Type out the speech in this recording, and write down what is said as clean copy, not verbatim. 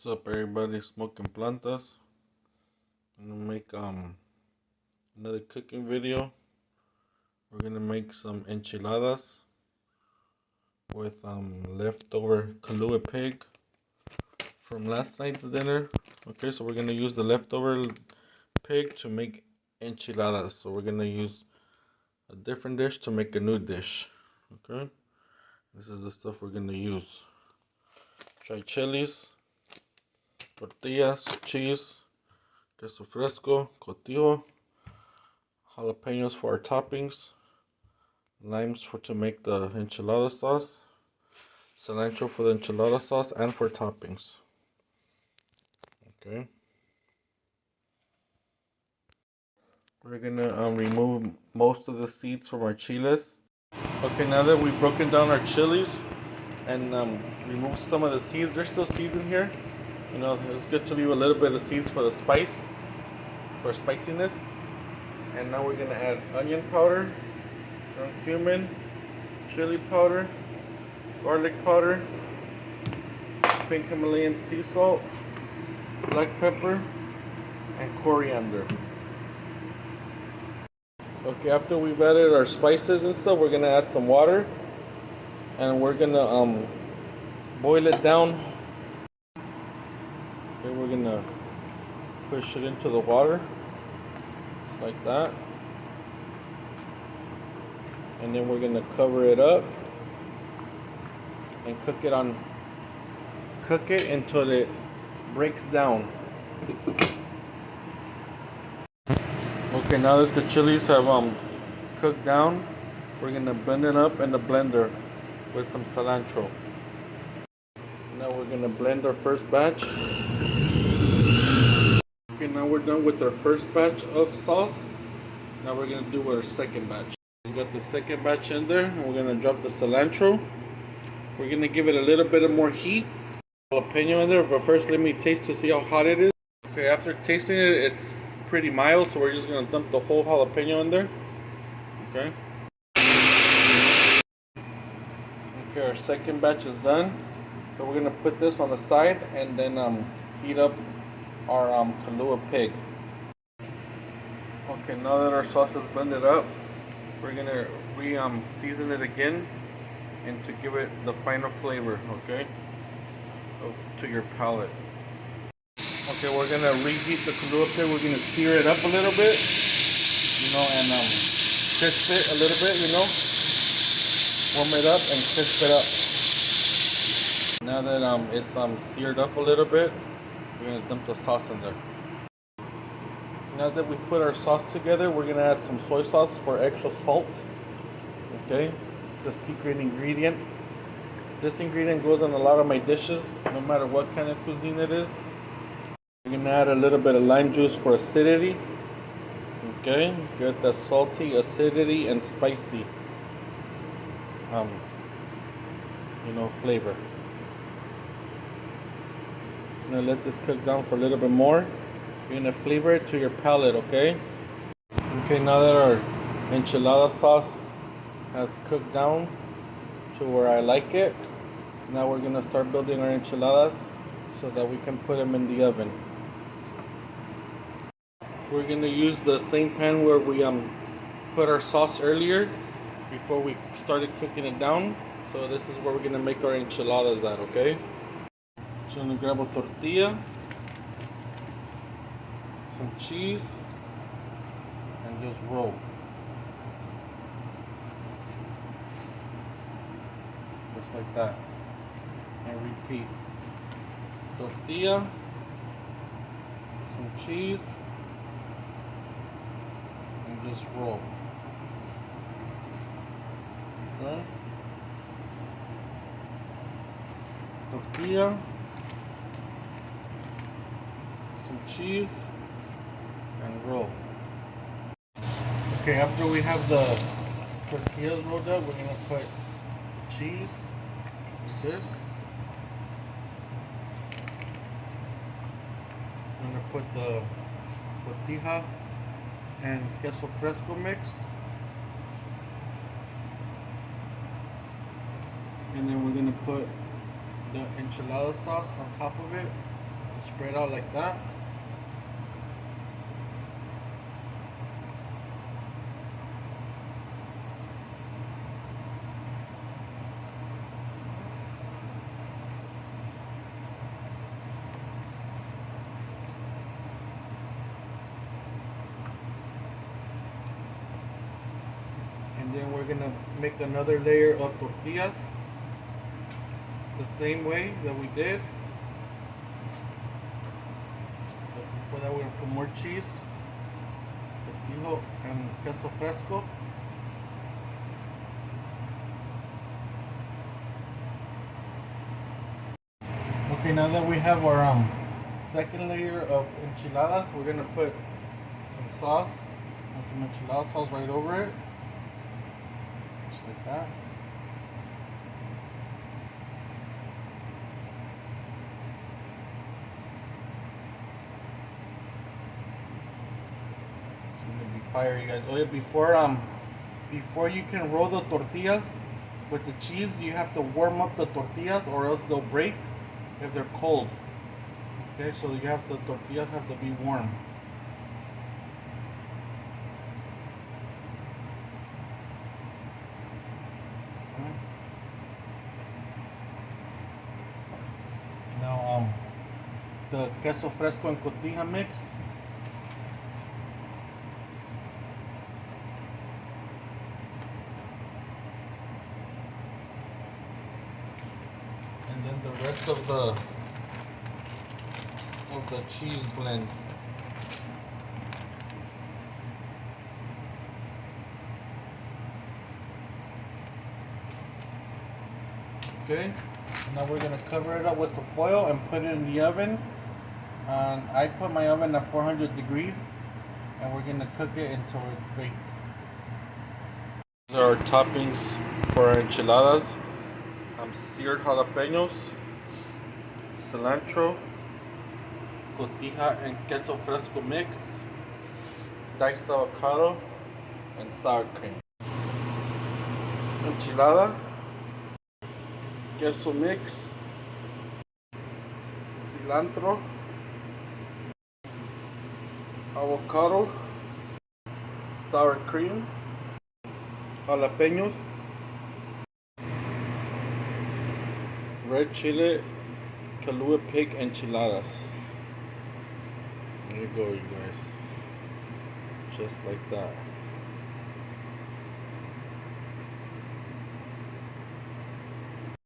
What's up, everybody? Smokin Plantaz. I'm gonna make another cooking video. We're gonna make some enchiladas with leftover Kalua pig from last night's dinner. Okay, so we're gonna use the leftover pig to make enchiladas. So we're gonna use a different dish to make a new dish. Okay, this is the stuff we're gonna use: dry chilies, tortillas, cheese, queso fresco, cotija, jalapenos for our toppings, limes to make the enchilada sauce, cilantro for the enchilada sauce and for toppings. Okay. We're gonna remove most of the seeds from our chiles. Okay, now that we've broken down our chilies and removed some of the seeds, there's still seeds in here. You know, it's good to leave a little bit of seeds for the spice, for spiciness. And now we're gonna add onion powder, ground cumin, chili powder, garlic powder, pink Himalayan sea salt, black pepper, and coriander. Okay, after we've added our spices and stuff, we're gonna add some water, and we're gonna boil it down. Then we're gonna push it into the water, just like that, and then we're gonna cover it up and cook it until it breaks down. Okay, now that the chilies have cooked down, we're gonna blend it up in the blender with some cilantro. Now we're gonna blend our first batch. Okay, now we're done with our first batch of sauce. Now we're gonna do our second batch. We got the second batch in there, and we're gonna drop the cilantro. We're gonna give it a little bit of more heat. Jalapeno in there, but first let me taste to see how hot it is. Okay, after tasting it, it's pretty mild, so we're just gonna dump the whole jalapeno in there. Okay. Okay, our second batch is done. So we're gonna put this on the side and then heat up our Kalua pig. Okay, now that our sauce is blended up, we're gonna season it again and to give it the final flavor, okay, to your palate. Okay, we're gonna reheat the Kalua pig. We're gonna sear it up a little bit, you know, and crisp it a little bit, you know, warm it up and crisp it up. Now that it's seared up a little bit, we're gonna dump the sauce in there. Now that we put our sauce together, we're gonna add some soy sauce for extra salt. Okay, the secret ingredient. This ingredient goes in a lot of my dishes, no matter what kind of cuisine it is. We're gonna add a little bit of lime juice for acidity. Okay, get the salty, acidity, and spicy, flavor. I'm gonna let this cook down for a little bit more. You're gonna flavor it to your palate, okay? Okay, now that our enchilada sauce has cooked down to where I like it, now we're gonna start building our enchiladas so that we can put them in the oven. We're gonna use the same pan where we put our sauce earlier before we started cooking it down. So this is where we're gonna make our enchiladas at, okay? So I'm gonna grab a tortilla, some cheese, and just roll. Just like that. And repeat. Tortilla, some cheese, and just roll. Okay. Tortilla, some cheese, and roll. Okay, after we have the tortillas rolled up, we're gonna put cheese like this. I'm gonna put the cotija and queso fresco mix, and then we're gonna put the enchilada sauce on top of it. Spread out like that. And then we're gonna make another layer of tortillas the same way that we did. But before that, we're gonna put more cheese, tortillo, and queso fresco. Okay, now that we have our second layer of enchiladas, we're gonna put some sauce and some enchilada sauce right over it. Just like that. It's gonna be fire, you guys. Oh yeah, before you can roll the tortillas with the cheese, you have to warm up the tortillas or else they'll break if they're cold. Okay, so the tortillas have to be warm. Now the queso fresco and cotija mix. And then the rest of the cheese blend. Okay, now we're gonna cover it up with some foil and put it in the oven. And I put my oven at 400 degrees, and we're gonna cook it until it's baked. These are our toppings for our enchiladas. Seared jalapenos, cilantro, cotija and queso fresco mix, diced avocado, and sour cream. Enchilada, queso mix, cilantro, avocado, sour cream, jalapenos, red chile, Kalua pig enchiladas. There you go, you guys. Just like that.